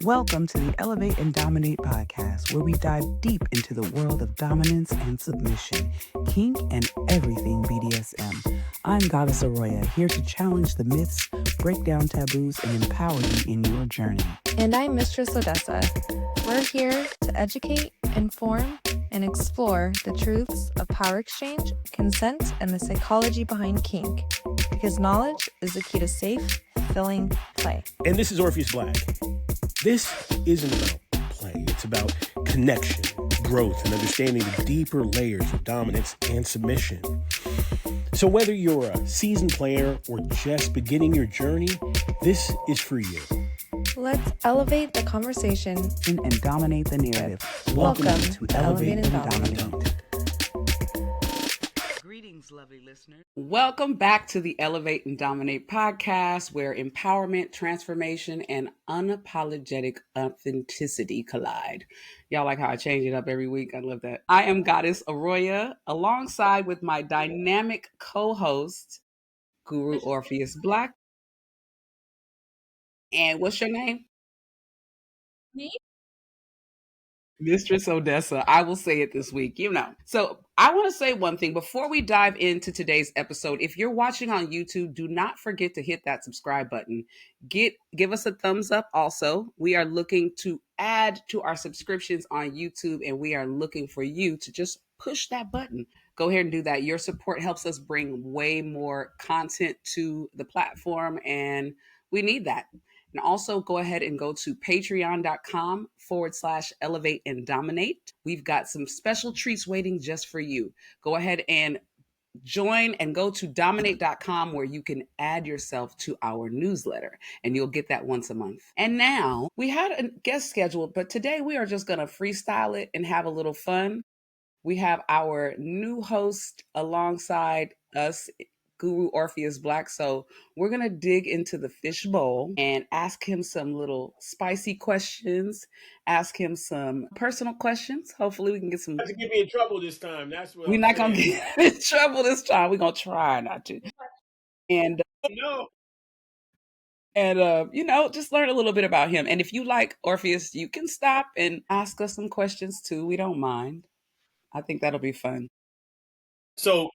Welcome to the Elevate and Dominate podcast, where we dive deep into the world of dominance and submission, kink, and everything BDSM. I'm Goddess Aroya, here to challenge the myths, break down taboos, and empower you in your journey. And I'm Mistress Odessa. We're here to educate, inform, and explore the truths of power exchange, consent, and the psychology behind kink. Because knowledge is the key to safe, fulfilling play. And this is Orpheus Black. This isn't about play. It's about connection, growth, and understanding the deeper layers of dominance and submission. So whether you're a seasoned player or just beginning your journey, this is for you. Let's elevate the conversation And dominate the narrative. Welcome to Elevate and Dominate. Dominate. Greetings, lovely listeners. Welcome back to the Elevate and Dommenate podcast, where empowerment, transformation, and unapologetic authenticity collide. Y'all like how I change it up every week? I love that. I am Goddess Aroya, alongside with my dynamic co-host, Guru Orpheus Black. And what's your name? Me? Mistress Odessa. I will say it this week, So I want to say one thing before we dive into today's episode. If you're watching on YouTube, do not forget to hit that subscribe button. Give us a thumbs up also. We are looking to add to our subscriptions on YouTube, and we are looking for you to just push that button. Go ahead and do that. Your support helps us bring way more content to the platform, and we need that. And also go ahead and go to patreon.com/elevate and dominate. We've got some special treats waiting just for you. Go ahead and join and go to dominate.com, where you can add yourself to our newsletter, and you'll get that once a month. And now we had a guest scheduled, but today we are just going to freestyle it and have a little fun. We have our new host alongside us, Guru Orpheus Black. So we're going to dig into the Fishbowl and ask him some little spicy questions, ask him some personal questions. Hopefully we can get some... Not to get me in trouble this time. That's what We're not going to get in trouble this time. We're going to try not to. And no. Just learn a little bit about him. And if you like Orpheus, you can stop and ask us some questions too. We don't mind. I think that'll be fun. So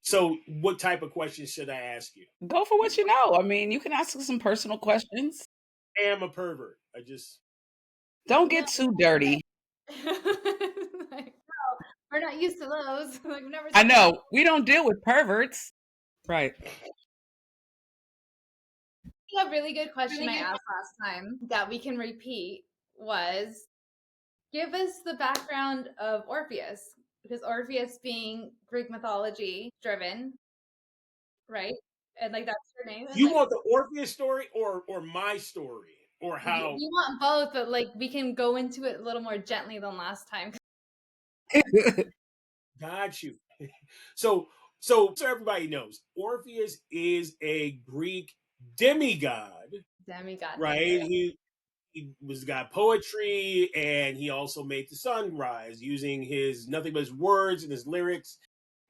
what type of questions should I ask you? Go for what you know. I mean, you can ask us some personal questions. I am a pervert. Don't get too dirty. Like, no, we're not used to those. Like, never. I know. We don't deal with perverts. Right. A really good question I asked last time that we can repeat was, give us the background of Orpheus, because Orpheus being Greek mythology driven, right? And like that's your name. You want the Orpheus story or my story? Or how you want both, but like we can go into it a little more gently than last time. Got you. So everybody knows Orpheus is a Greek demigod. Right? He was the god of poetry, and he also made the sun rise using nothing but his words and his lyrics.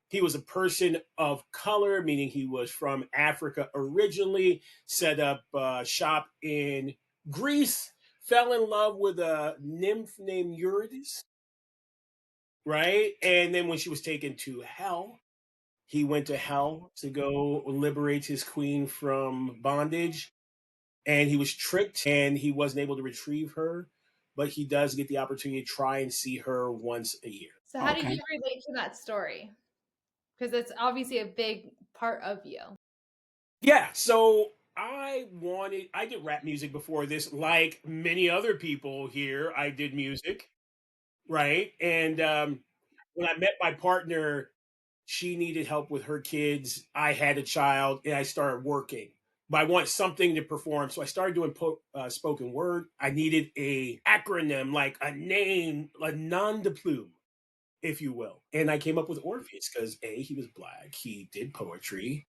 He was a person of color, meaning he was from Africa originally, set up shop in Greece, fell in love with a nymph named Eurydice, right? And then when she was taken to hell, he went to hell to go liberate his queen from bondage. And he was tricked, and he wasn't able to retrieve her, but he does get the opportunity to try and see her once a year. So how do you relate to that story? Because it's obviously a big part of you. Yeah, so I did rap music before this, like many other people here. I did music, right? And when I met my partner, she needed help with her kids. I had a child, and I started working. But I want something to perform, so I started doing spoken word. I needed a acronym, like a name, a nom de plume, if you will. And I came up with Orpheus because he was Black, he did poetry,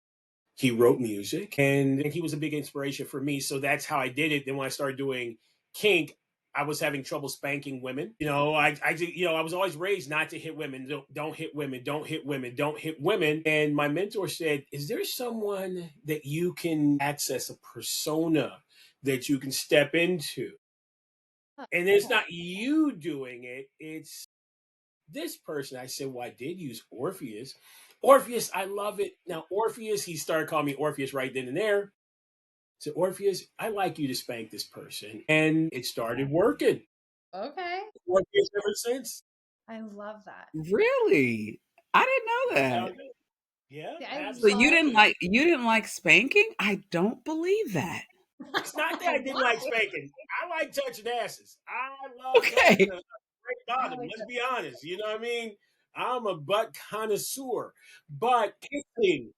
he wrote music, and he was a big inspiration for me. So that's how I did it. Then when I started doing kink, I was having trouble spanking women. I was always raised not to hit women. Don't hit women. Don't hit women. Don't hit women. And my mentor said, is there someone that you can access, a persona that you can step into? And it's not you doing it, it's this person. I said, well, I did use Orpheus. Orpheus, I love it. Now, Orpheus, he started calling me Orpheus right then and there. So, Orpheus, I like you to spank this person. And it started working. Okay. Orpheus ever since. I love that. Really? I didn't know that. Yeah, See, I So you absolutely. didn't like spanking? I don't believe that. It's not that I didn't Why? like spanking. I like touching asses. I love touching Okay. a great bottom. Let's be honest. You know what I mean? I'm a butt connoisseur. But hitting,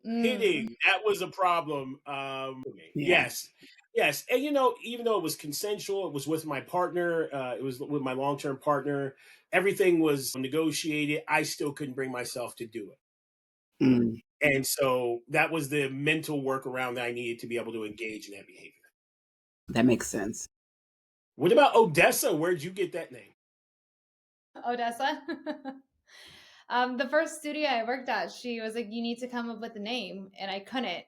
Mm. that was a problem for me. Yeah. Yes. Yes. And even though it was consensual, it was with my partner, it was with my long-term partner, everything was negotiated. I still couldn't bring myself to do it. Mm, And so that was the mental workaround that I needed to be able to engage in that behavior. that makes sense. What about Odessa? Where'd you get that name? Odessa. The first studio I worked at, she was like, "You need to come up with a name," and I couldn't.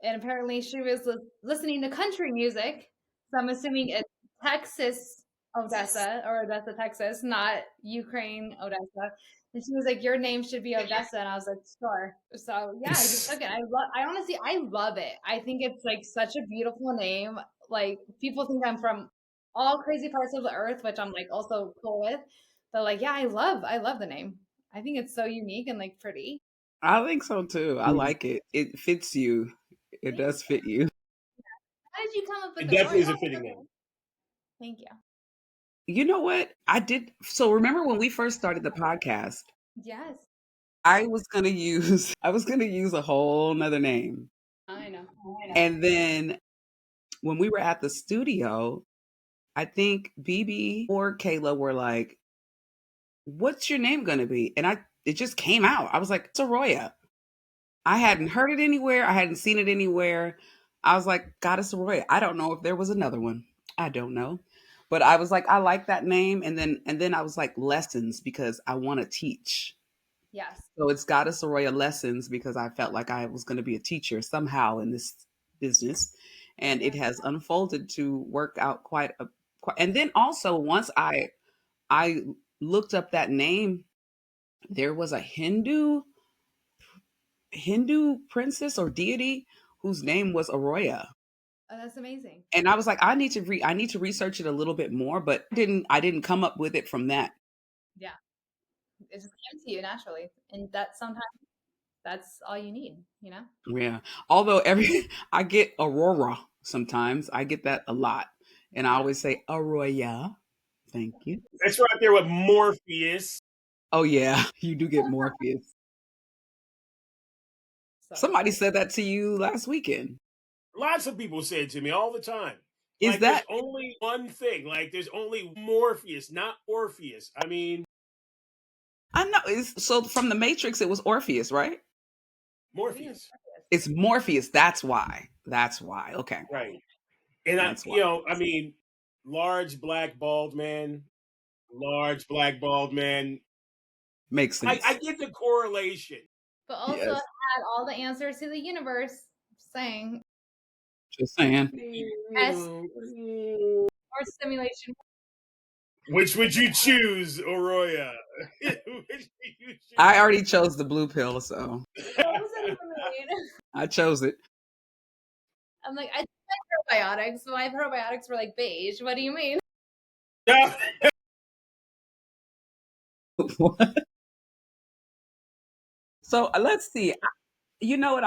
And apparently, she was listening to country music, so I'm assuming it's Texas Odessa or Odessa, Texas, not Ukraine Odessa. And she was like, "Your name should be Odessa," and I was like, "Sure." So yeah, I just took it. I honestly, I love it. I think it's like such a beautiful name. Like people think I'm from all crazy parts of the earth, which I'm like also cool with. But like, yeah, I love the name. I think it's so unique and like pretty. I think so too. I like it. It fits you. It Thank you. does fit you. How did you come up with It the definitely Royal? is a fitting name. Thank you. You know what? I did. So remember when we first started the podcast, Yes, I was gonna use a whole nother name. I know. And then when we were at the studio, I think BB or Kayla were like, "What's your name gonna be?" And it just came out. I was like, "It's Aroya." I hadn't heard it anywhere. I hadn't seen it anywhere. I was like, Goddess Aroya. I don't know if there was another one. I don't know. But I was like, I like that name. And then I was like, lessons, because I want to teach. Yes. So it's Goddess Aroya Lessons because I felt like I was going to be a teacher somehow in this business. And it has unfolded to work out quite. And then also once I looked up that name, there was a Hindu princess or deity whose name was Aroya. Oh, that's amazing. And I was like, I need to research it a little bit more, but I didn't come up with it from that. Yeah, it just came to you naturally, and that sometimes that's all you need. You know. Yeah. Although I get Aurora sometimes. I get that a lot. And I always say Aroya. Thank you. That's right there with Morpheus. Oh yeah, you do get Morpheus. So Somebody said that to you last weekend. Lots of people say it to me all the time. Is Like there's that only one thing. Like there's only Morpheus, not Orpheus. I mean, I know so from the Matrix it was Orpheus, right? I think Morpheus. It's Morpheus. That's why. That's why. Okay. Right. And That's why. I mean, large black bald man, large black bald man. Makes I sense. get the correlation. but also Yes. had all the answers to the universe. Saying Just saying. S or simulation. Which would you choose, Aroya? Which would you I choose? already chose the blue pill, so What was it for me? I chose it. I'm like, I took my probiotics. My probiotics were like beige. What do you mean? So let's see. You know what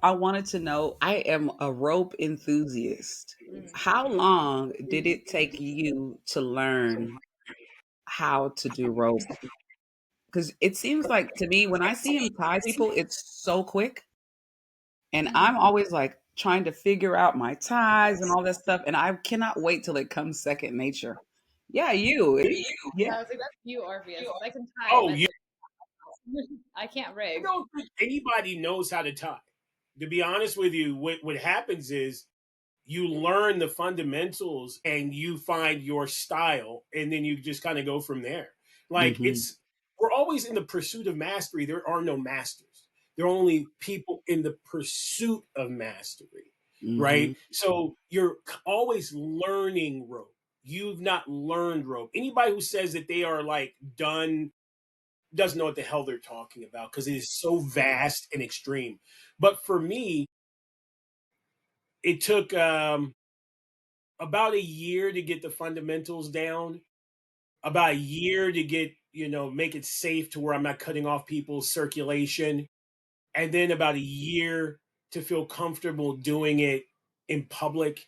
I wanted to know? I am a rope enthusiast. How long did it take you to learn how to do rope? Because it seems like to me when I see him tie people, it's so quick. And Mhm. I'm always like trying to figure out my ties and all that stuff. And I cannot wait till it comes second nature. Yeah, yeah. I was like, that's you, Orpheus. I can tie, Oh, but you I can't I rig. don't think anybody knows how to tie. To be honest with you, what happens is you learn the fundamentals and you find your style, and then you just kind of go from there. Like Hmm. we're always in the pursuit of mastery. There are no masters. There are only people in the pursuit of mastery. right? So you're always learning rope. You've not learned rope. Anybody who says that they are like done doesn't know what the hell they're talking about because it is so vast and extreme. But for me, it took about a year to get the fundamentals down, about a year to get, make it safe to where I'm not cutting off people's circulation, and then about a year to feel comfortable doing it in public,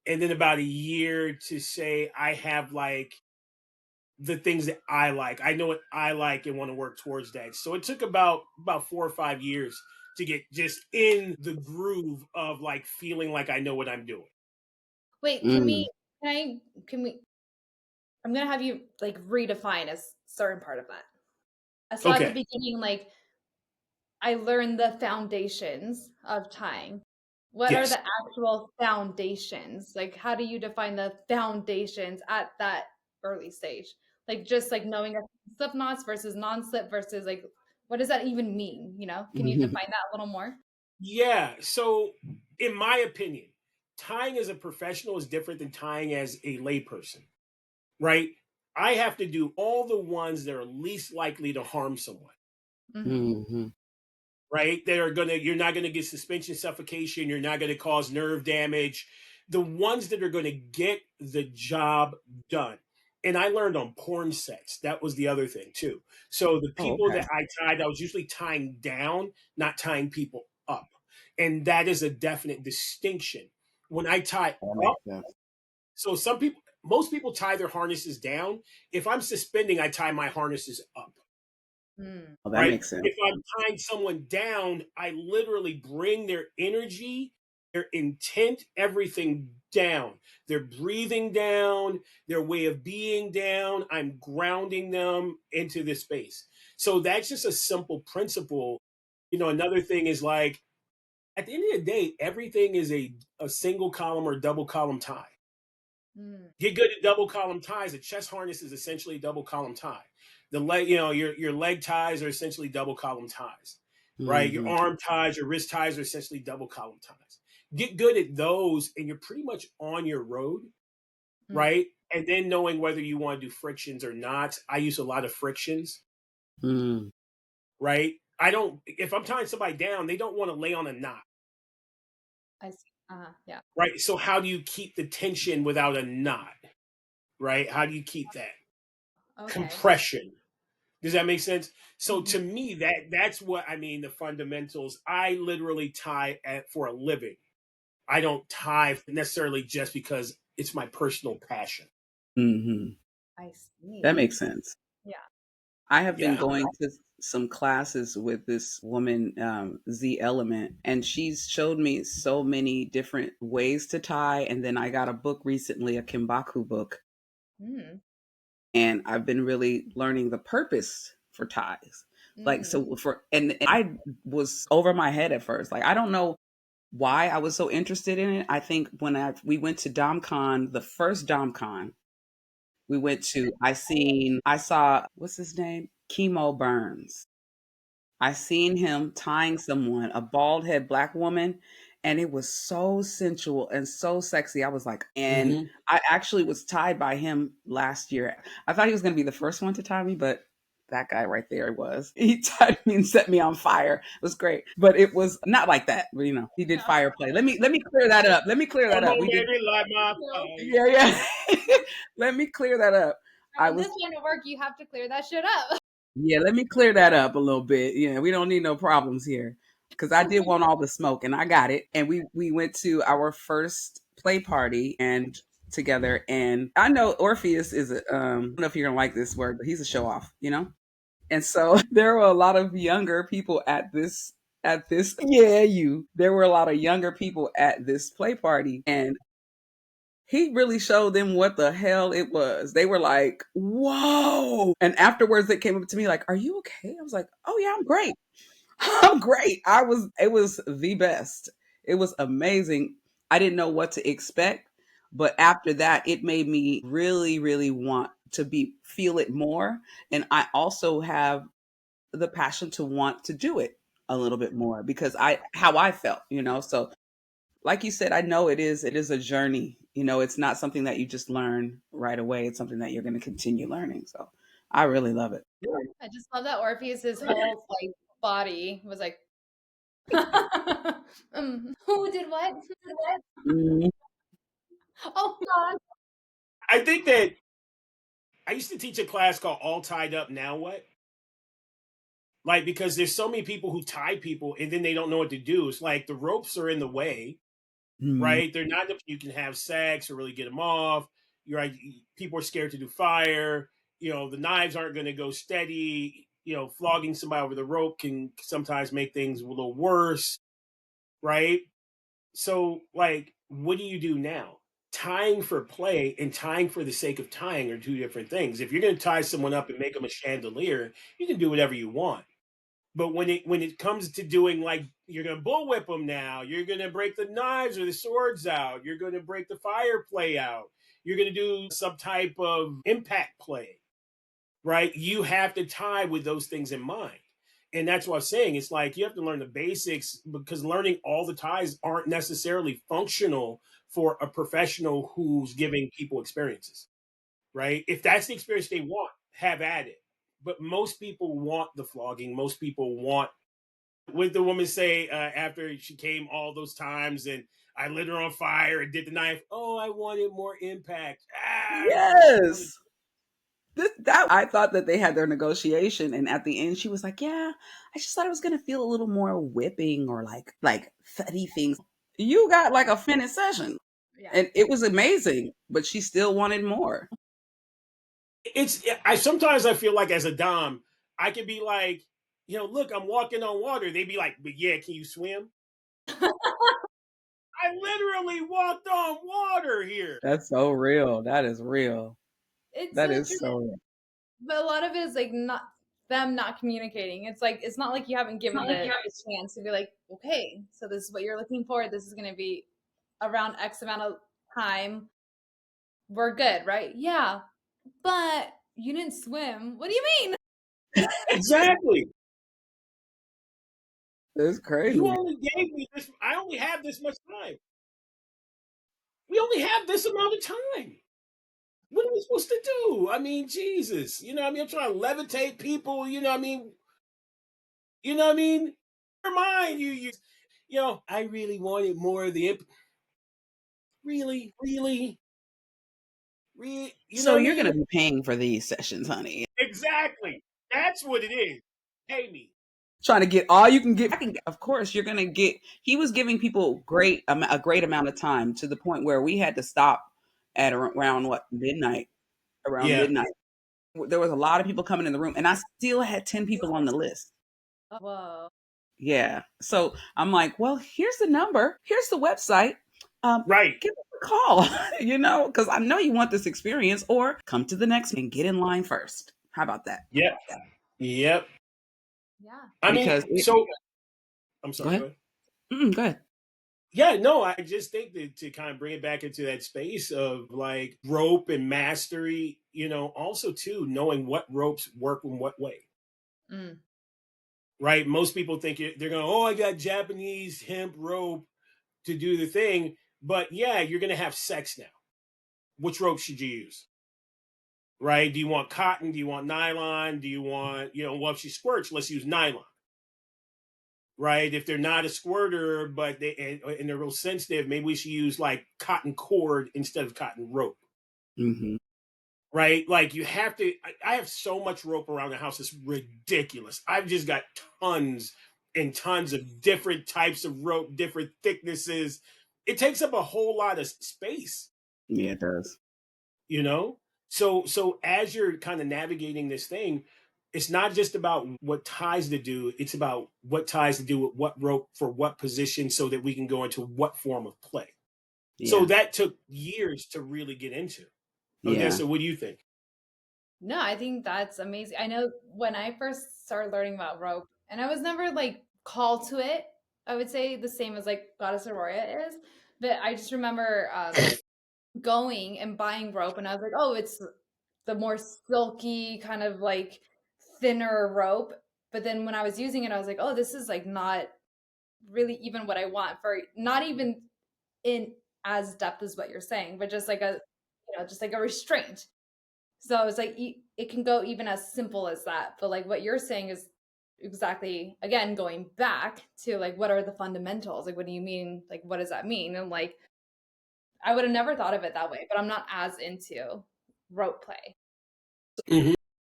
and then about a year to say I have like the things that I like. I know what I like and want to work towards that. So it took about 4 or 5 years to get just in the groove of like feeling like I know what I'm doing. Wait, can we, I'm going to have you like redefine a certain part of that. I saw at the beginning, like, I learned the foundations of tying. What are Yes. the actual foundations? Like, how do you define the foundations at that early stage? Like, just like knowing slip knots versus non-slip versus like, what does that even mean? Can you define that a little more? Yeah. So, in my opinion, tying as a professional is different than tying as a layperson, right? I have to do all the ones that are least likely to harm someone. Right? You're not gonna get suspension suffocation, you're not gonna cause nerve damage. The ones that are gonna get the job done. And I learned on porn sets. That was the other thing too. So the people that I tied, I was usually tying down, not tying people up. And that is a definite distinction. When I tie up, so most people tie their harnesses down. If I'm suspending, I tie my harnesses up. That Right? makes sense. If I'm tying someone down, I literally bring their energy, their intent, everything down. They're breathing down, their way of being down. I'm grounding them into this space. So that's just a simple principle. Another thing is like at the end of the day, everything is a single column or double column tie. Get good at double column ties. A chest harness is essentially a double column tie. The leg, your leg ties are essentially double column ties, right? Your arm ties, your wrist ties are essentially double column ties. Get good at those, and you're pretty much on your road, right? And then knowing whether you want to do frictions or not. I use a lot of frictions, right? If I'm tying somebody down, they don't want to lay on a knot. I see. Yeah. Right. So how do you keep the tension without a knot? Right? How do you keep that? Okay. Compression. Does that make sense? So to me, that's what I mean. The fundamentals. I literally tie for a living. I don't tie necessarily just because it's my personal passion. I see. That makes sense. Yeah. I have been going to some classes with this woman, Z Element, and she's showed me so many different ways to tie. And then I got a book recently, a Kimbaku book. And I've been really learning the purpose for ties. Like, so and I was over my head at first. Like, I don't know why I was so interested in it. I think when we went to DomCon, the first DomCon, we went to, I saw, what's his name? Chemo Burns. I seen him tying someone, a bald head Black woman, and it was so sensual and so sexy. I was like, and I actually was tied by him last year. I thought he was going to be the first one to tie me, but that guy right there was. He tied me and set me on fire. It was great, but it was not like that. But he did fire play. Let me clear that up. We did. Yeah. Let me clear that up. This line of work, you have to clear that shit up. Yeah, let me clear that up a little bit. Yeah, we don't need no problems here. Because I did want all the smoke and I got it. And we went to our first play party and together. And I know Orpheus is I don't know if you're gonna like this word, but he's a show off, And so there were a lot of younger people at this there were a lot of younger people at this play party, and he really showed them what the hell it was. They were like, whoa. And afterwards they came up to me like, are you okay? I was like, oh yeah, I'm great. I'm great. It was the best. It was amazing. I didn't know what to expect, but after that, it made me really, really want to feel it more. And I also have the passion to want to do it a little bit more because how I felt, so like you said, I know it is a journey. It's not something that you just learn right away. It's something that you're going to continue learning. So I really love it. I just love that Orpheus's whole like body was like, who did what? Mhm. Oh God. I think that I used to teach a class called All Tied Up Now What? Like, because there's so many people who tie people and then they don't know what to do. It's like the ropes are in the way, Mhm. right? They're not, you can have sex or really get them off. You're right. People are scared to do fire. The knives aren't going to go steady. Flogging somebody over the rope can sometimes make things a little worse, right? So, like, what do you do now? Tying for play and tying for the sake of tying are two different things. If you're going to tie someone up and make them a chandelier, you can do whatever you want. But when it comes to doing, like, you're going to bullwhip them now, you're going to break the knives or the swords out, you're going to break the fire play out, you're going to do some type of impact play, right? You have to tie with those things in mind. And that's what I'm saying. It's like you have to learn the basics, because learning all the ties aren't necessarily functional for a professional who's giving people experiences, right? If that's the experience they want, have at it. But most people want the flogging. Most people want what the woman say after she came all those times and I lit her on fire and did the knife. Oh, I wanted more impact. I just wanted. Yes. That I thought that they had their negotiation, and at the end, she was like, "Yeah, I just thought it was gonna feel a little more whipping or like fatty things." You got like a finished session, Yeah. and it was amazing, but she still wanted more. I sometimes I feel like as a dom, I could be like, look, I'm walking on water. They'd be like, but yeah, can you swim? I literally walked on water here. That's so real. That is real. It's That so is true. so real. But a lot of it is like not them not communicating. It's like it's not like you haven't given the chance to be like, okay, so this is what you're looking for. This is going to be around X amount of time. We're good, right? Yeah, but you didn't swim. What do you mean? Exactly. It's You crazy. only gave me this. I only have this much time. We only have this amount of time. What are we supposed to do? I mean, Jesus. I'm trying to levitate people. You know what I mean? Never mind. I really wanted more of the really, really, really. You know So what I you're gonna mean? be paying for these sessions, honey. Exactly. That's what it is. Pay me. Trying to get all you can get. Of course, you're gonna get. He was giving people a great amount of time to the point where we had to stop at around what midnight. Around Yeah. midnight, there was a lot of people coming in the room, and I still had 10 people on the list. Whoa. Yeah. So I'm like, well, here's the number. Here's the website. Right. Give us a call, because I know you want this experience, or come to the next and get in line first. How about that? Yep. Yep. Yeah. I mean, Because so I'm go sorry. Go ahead. ahead. Go ahead. Yeah, no, I just think that to kind of bring it back into that space of like rope and mastery, also too knowing what ropes work in what way, Mm. right? Most people think they're going, oh, I got Japanese hemp rope to do the thing. But yeah, you're going to have sex now. Which rope should you use? Right? Do you want cotton? Do you want nylon? Do you want, well, if she squirts, let's use nylon. Right? If they're not a squirter, but and they're real sensitive, maybe we should use like cotton cord instead of cotton rope. Hmm. Right? Like you have to. I have so much rope around the house; it's ridiculous. I've just got tons and tons of different types of rope, different thicknesses. It takes up a whole lot of space, Yeah, it does. you know. So as you're kind of navigating this thing, it's not just about what ties to do; it's about what ties to do with what rope for what position, so that we can go into what form of play. So Yeah. that took years to really get into. Yeah. Odessa, what do you think? No, I think that's amazing. I know when I first started learning about rope, and I was never like called to it, I would say the same as like Goddess Aroya is. But I just remember going and buying rope, and I was like, oh, it's the more silky, kind of like thinner rope. But then when I was using it, I was like, oh, this is like not really even what I want for not even in as depth as what you're saying, but just like a, just like a restraint. So it's like it can go even as simple as that. But like what you're saying is exactly, again, going back to like, what are the fundamentals? Like, what do you mean? Like, what does that mean? And like, I would have never thought of it that way, but I'm not as into rope play. Mhm.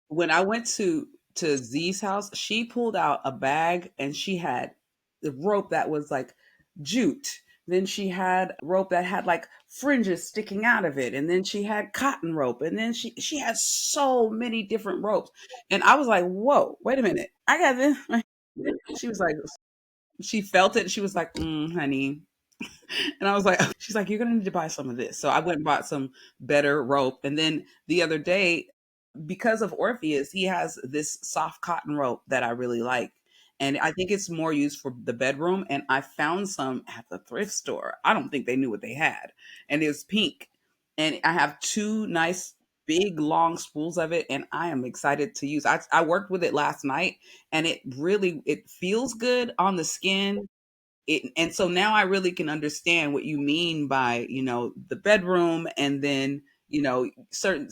When I went to Z's house, she pulled out a bag and she had the rope that was like jute. Then she had rope that had like fringes sticking out of it, and then she had cotton rope, and then she had so many different ropes. And I was like, "Whoa, wait a minute! I got this." She was like, she felt it. She was like, "Honey," and I was like, "She's like, you're gonna need to buy some of this." So I went and bought some better rope, and then the other day, because of Orpheus, he has this soft cotton rope that I really like. And I think it's more used for the bedroom. And I found some at the thrift store. I don't think they knew what they had. And it was pink. And I have two nice big long spools of it. And I am excited to use. I worked with it last night and it feels good on the skin. And so now I really can understand what you mean by, the bedroom, and then, certain,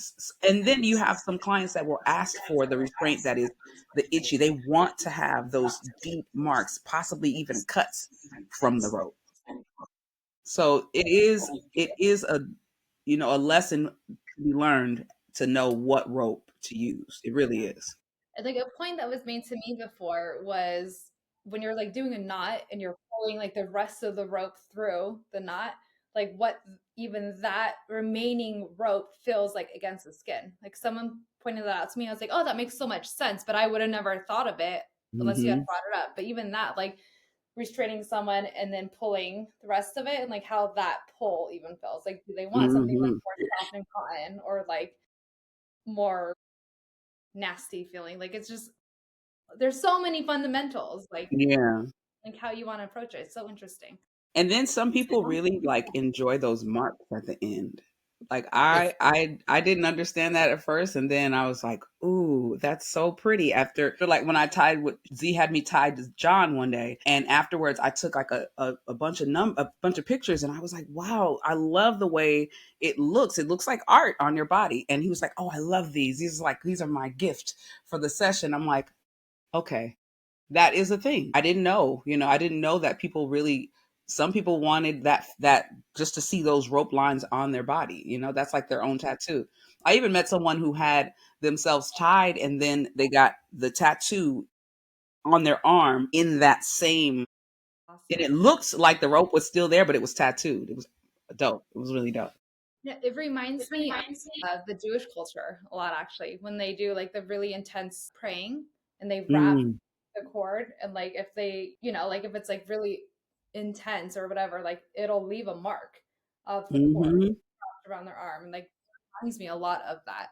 and then you have some clients that will ask for the restraint that is the itchy. They want to have those deep marks, possibly even cuts from the rope. So it is a lesson to be learned to know what rope to use. It really is. And like a point that was made to me before was when you're like doing a knot and you're pulling like the rest of the rope through the knot, like what even that remaining rope feels like against the skin. Like someone pointed that out to me. I was like, oh, that makes so much sense, but I would have never thought of it unless you had Hmm. brought it up. But even that, like restraining someone and then pulling the rest of it, and like how that pull even feels. Like, do they want something like Hmm. more soft and cotton, or like more nasty feeling? Like it's just, there's so many fundamentals, Yeah. like how you want to approach it. It's so interesting. And then some people really like enjoy those marks at the end. Like I didn't understand that at first, and then I was like, "Ooh, that's so pretty." After like when I tied with Z had me tied to John one day, and afterwards I took like a bunch of a bunch of pictures, and I was like, "Wow, I love the way it looks. It looks like art on your body." And he was like, "Oh, I love these. These are my gift for the session." I'm like, "Okay." That is a thing. I didn't know, I didn't know that some people wanted that just to see those rope lines on their body. That's like their own tattoo. I even met someone who had themselves tied and then they got the tattoo on their arm in that same, and it Awesome. looks like the rope was still there, but it was tattooed. It was dope. It was really dope. Yeah, it reminds me of the Jewish culture a lot, actually, when they do like the really intense praying and they wrap Mm, the cord, and like if they, like if it's like really intense or whatever, like it'll leave a mark of the cord hmm. wrapped around their arm, and like reminds me a lot of that.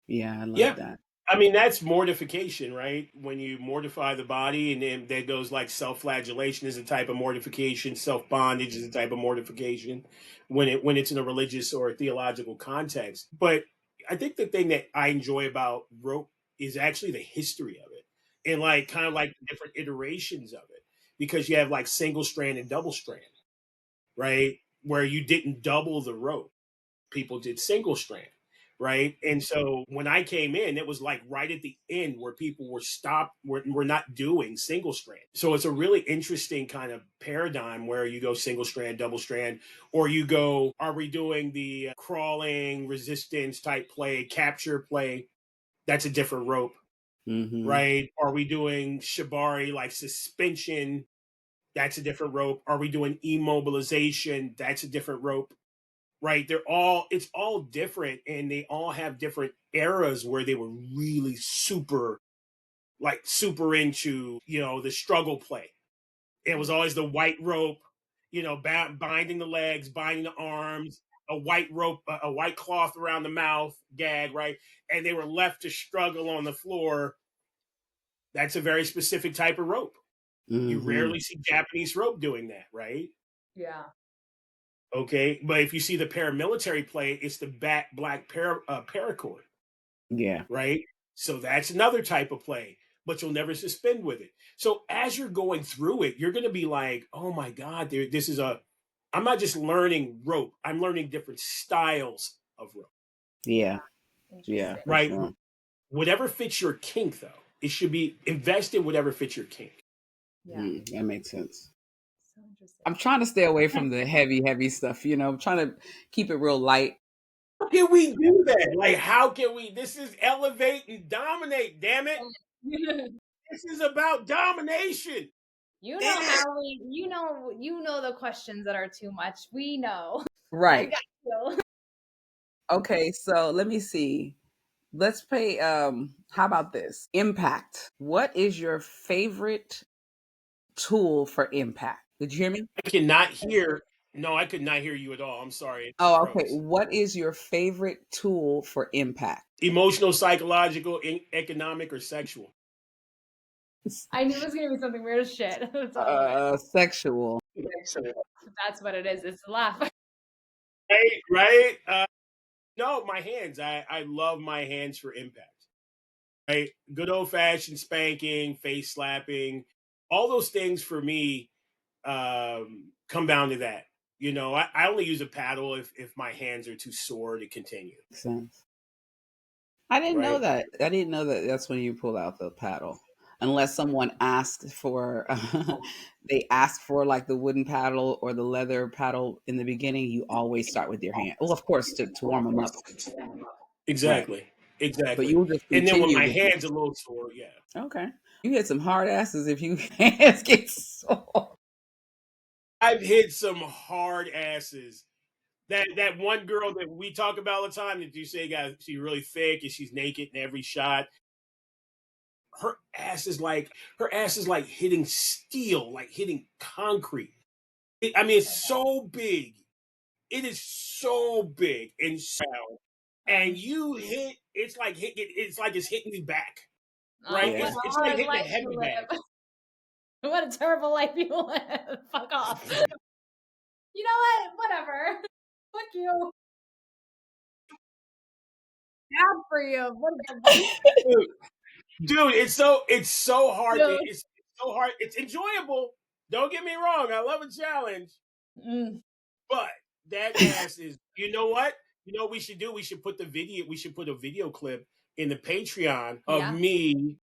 Yeah, I love Yeah. that. I mean, that's mortification, right? When you mortify the body, and then that goes like self-flagellation is a type of mortification, self-bondage is a type of mortification when it's in a religious or theological context. But I think the thing that I enjoy about rope is actually the history of it, and like kind of like the different iterations of it, because you have like single strand and double strand, right? Where you didn't double the rope, people did single strand, right? And so when I came in, it was like right at the end where people were stopped, we're not doing single strand. So it's a really interesting kind of paradigm where you go single strand, double strand, or you go, are we doing the crawling resistance type play, capture play? That's a different rope, Hmm. right? Are we doing shibari like suspension? That's a different rope. Are we doing immobilization? That's a different rope, right? It's all different, and they all have different eras where they were really super into, the struggle play. It was always the white rope, binding the legs, binding the arms, a white rope, a white cloth around the mouth, gag, right? And they were left to struggle on the floor. That's a very specific type of rope. You Hmm. rarely see Japanese rope doing that, right? Yeah. Okay, but if you see the paramilitary play, it's the black paracord, Yeah. right? So that's another type of play, but you'll never suspend with it. So as you're going through it, you're going to be like, oh my God, this is I'm not just learning rope. I'm learning different styles of rope. Yeah. Interesting. Right. Sure. Whatever fits your kink, though, it should be invest in whatever fits your kink. Yeah. That makes sense. So interesting. I'm trying to stay away from the heavy stuff. I'm trying to keep it real light. How can we do that? Like, how can we? This is elevate and dominate. Damn it! This is about domination. You know how you know the questions that are too much. We know. Right. I got you. Okay, so let me see. Let's pay how about this? Impact. What is your favorite tool for impact? Did you hear me? I cannot hear. No, I could not hear you at all. I'm sorry. It Oh, okay. froze. What is your favorite tool for impact? Emotional, psychological, economic, or sexual. I knew it was gonna be something weird as shit. That's all I was Sexual. like, that's what it is. It's a laugh. Right. No, my hands. I love my hands for impact. Right. Good old fashioned spanking, face slapping, all those things for me come down to that. I only use a paddle if my hands are too sore to continue. Makes sense. I didn't know Right. that. I didn't know that that's when you pull out the paddle. Unless someone asked for, they asked for like the wooden paddle or the leather paddle in the beginning, you always start with your hand. Well, of course, to warm them up. Right. Exactly. But Exactly. you'll just And then when continue my with it. hands are a little sore, yeah. Okay. You hit some hard asses if you hands get sore. I've hit some hard asses. That one girl that we talk about all the time that you say she's really thick and she's naked in every shot. Her ass is like hitting steel, like hitting concrete. It's so big. It is so big and sound. And you hit, it's hitting you back. Right? Oh, Yeah. It's what like a hitting a life heavy you bag. live. What a terrible life you live. Fuck off. You know what? Whatever. Fuck you. Bad for you. What Dude, it's so hard. Dude. It's so hard. It's enjoyable. Don't get me wrong. I love a challenge, but that ass is. You know what? You know what we should do? We should put the video. We should put a video clip in the Patreon of Yeah. me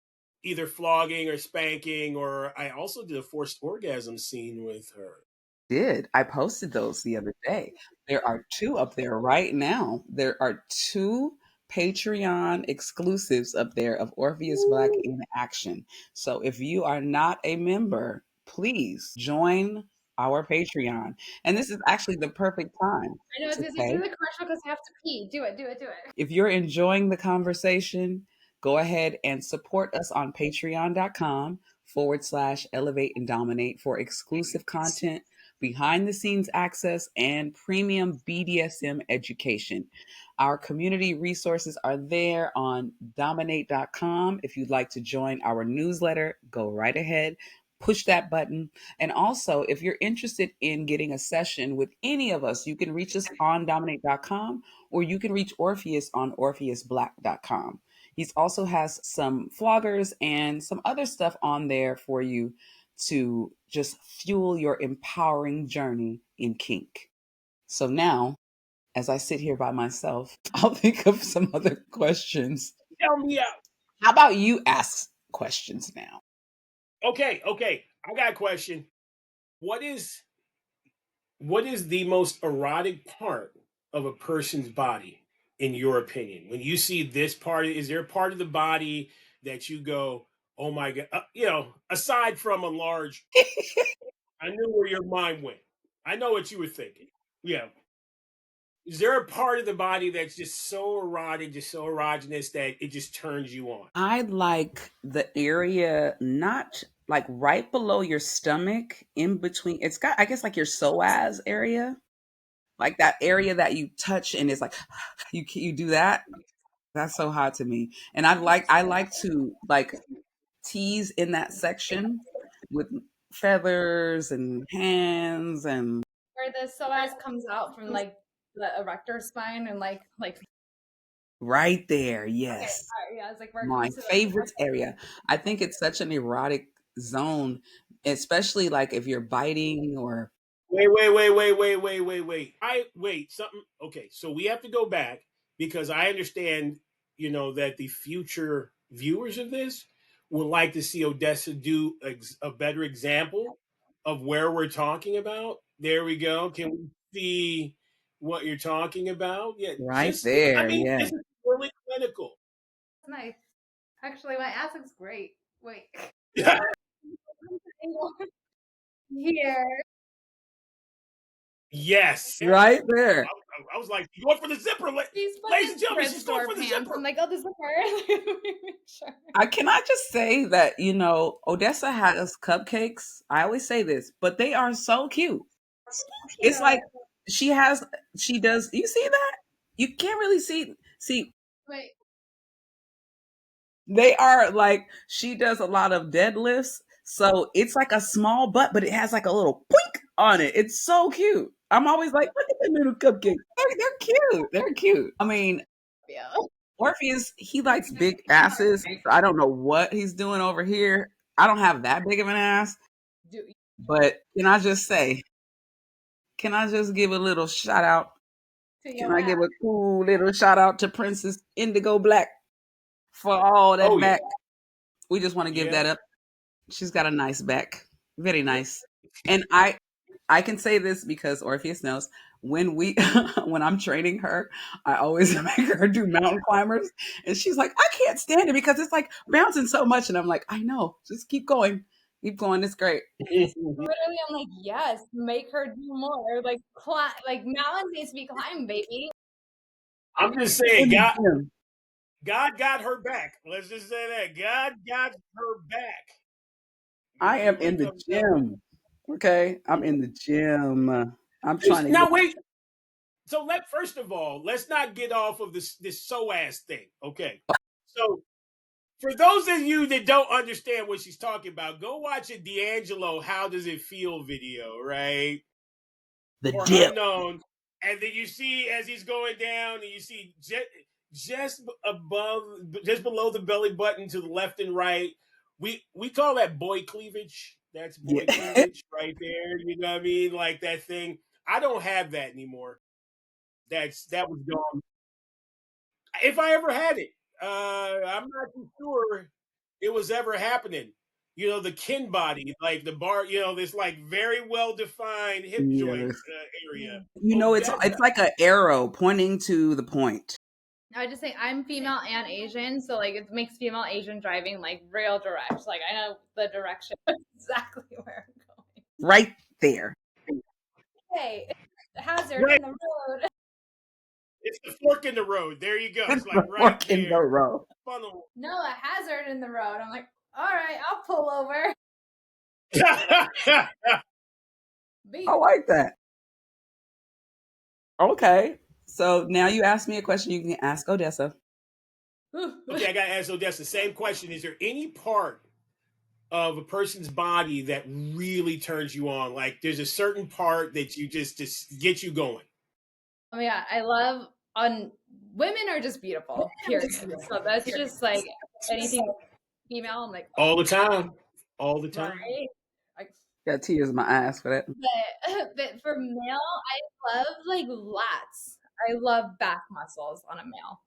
either flogging or spanking, or I also did a forced orgasm scene with her. I posted those the other day. There are 2 up there right now. There are 2 Patreon exclusives up there of Orpheus Black in action. So if you are not a member, please join our Patreon. And this is actually the perfect time I know it's to busy. say, Do the commercial because I have to pee. Do it. if you're enjoying the conversation, go ahead and support us on patreon.com/elevate and dominate for exclusive content, behind the scenes access, and premium BDSM education. Our community resources are there on dominate.com. If you'd like to join our newsletter, go right ahead. Push that button. And also, if you're interested in getting a session with any of us, you can reach us on dominate.com, or you can reach Orpheus on orpheusblack.com. He also has some floggers and some other stuff on there for you to just fuel your empowering journey in kink. So now, as I sit here by myself, I'll think of some other questions. Tell me out. How about you ask questions now? Okay. I got a question. What is the most erotic part of a person's body, in your opinion? When you see this part, is there a part of the body that you go, oh my God, aside from a large, I knew where your mind went. I know what you were thinking. Yeah. Is there a part of the body that's just so erotic, just so erogenous that it just turns you on? I like the area not like right below your stomach, in between. It's got, I guess, like your psoas area, like that area that you touch and it's like you do that. That's so hot to me. And I like to like tease in that section with feathers and hands and Where the psoas comes out from like the erector spine and like right there. okay, Yes. all right, yeah, it's like where it My comes to favorite area. I think it's such an erotic zone, especially like if you're biting or Wait. Wait, something. Okay, so we have to go back because I understand, that the future viewers of this would like to see Odessa do a better example of where we're talking about. There we go. Can we see what you're talking about? Yeah, Right just, I there. mean, Yeah. this is really clinical. Nice. Actually, my ass looks great. Wait. Here. Yes. Right there. I was like, you going for the zipper, She's ladies and gentlemen, thrift she's going store for the pants. zipper. I'm like, oh, this is her. Let me make sure. Can I just say that, Odessa has cupcakes. I always say this, but they are so cute. It's like she does, you see that? You can't really see. Wait. They are like, she does a lot of deadlifts. So it's like a small butt, but it has like a little poink on it. It's so cute. I'm always like, look at the little cupcakes. They're cute. They're cute. I mean, Yeah. Orpheus, he likes big asses. I don't know what he's doing over here. I don't have that big of an ass. But can I just give a little shout out? Can I give a cool little shout out to Princess Indigo Black for all that back? We just want to give that up. She's got a nice back. Very nice. And I can say this because Orpheus knows when when I'm training her, I always make her do mountain climbers. And she's like, I can't stand it because it's like bouncing so much. And I'm like, I know, just keep going. Keep going. It's great. Literally, I'm like, yes, make her do more. Like, mountains needs to be climbed, baby. I'm just saying, God got her back. Let's just say that. God got her back. I am in the gym. Okay. I'm in the gym. I'm trying to now wait. So first of all, let's not get off of this SOAS thing. Okay. So for those of you that don't understand what she's talking about, go watch a D'Angelo "How Does It Feel" video, right? Or dip. Unknown. And then you see as he's going down, and you see just below the belly button to the left and right. We call that boy cleavage. That's boy cleavage right there. You know what I mean? Like that thing. I don't have that anymore. That was gone. If I ever had it, I'm not too sure it was ever happening. The kin body, like the bar, this like very well defined hip joint area. It's like an arrow pointing to the point. I would just say I'm female and Asian, so like it makes female Asian driving like real direct. Like I know the direction exactly where I'm going. Right there. Hey, hazard in the road. It's the fork in the road. There you go. It's like right there. In the road. Funnel. No, a hazard in the road. I'm like, all right, I'll pull over. I like that. Okay. So now you ask me a question you can ask Odessa. Okay, I got to ask Odessa. Same question. Is there any part of a person's body that really turns you on? Like there's a certain part that you just get you going. Oh yeah, I love women are just beautiful, period. So that's just like anything female, I'm like all the time. All the time. Right? Got tears in my eyes for that. But for male, I love like lats. I love back muscles on a male.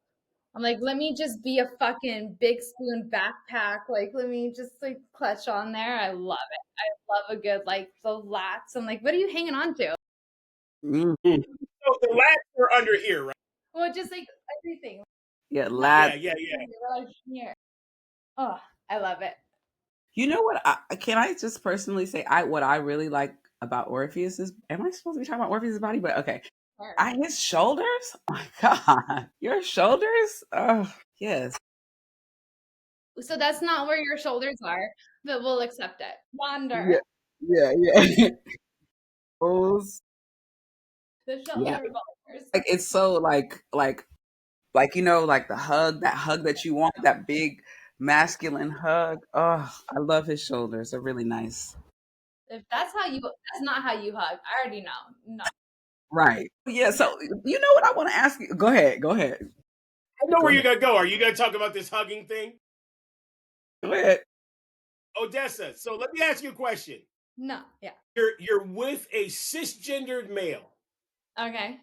I'm like, let me just be a fucking big spoon backpack. Like, let me just like clutch on there. I love it. I love a good like the lats. I'm like, what are you hanging on to? Mm-hmm. So the lats are under here, right? Well, just like everything. Yeah, lats. Yeah. Here. Oh, I love it. You know what? Can I just personally say what I really like about Orpheus is? Am I supposed to be talking about Orpheus' body? But okay, his shoulders. Oh my god, your shoulders. Oh yes. So that's not where your shoulders are, but we'll accept it. Wander. Yeah. Those. The shoulder revolvers. Like it's so like like the hug that you want, that big masculine hug. Oh, I love his shoulders. They're really nice. If that's not how you hug. I already know. No. Right. Yeah. So you know what I want to ask you? Go ahead. I know where you're gonna go. Are you gonna talk about this hugging thing? Go ahead. Odessa. So let me ask you a question. No, yeah. You're with a cisgendered male. Okay.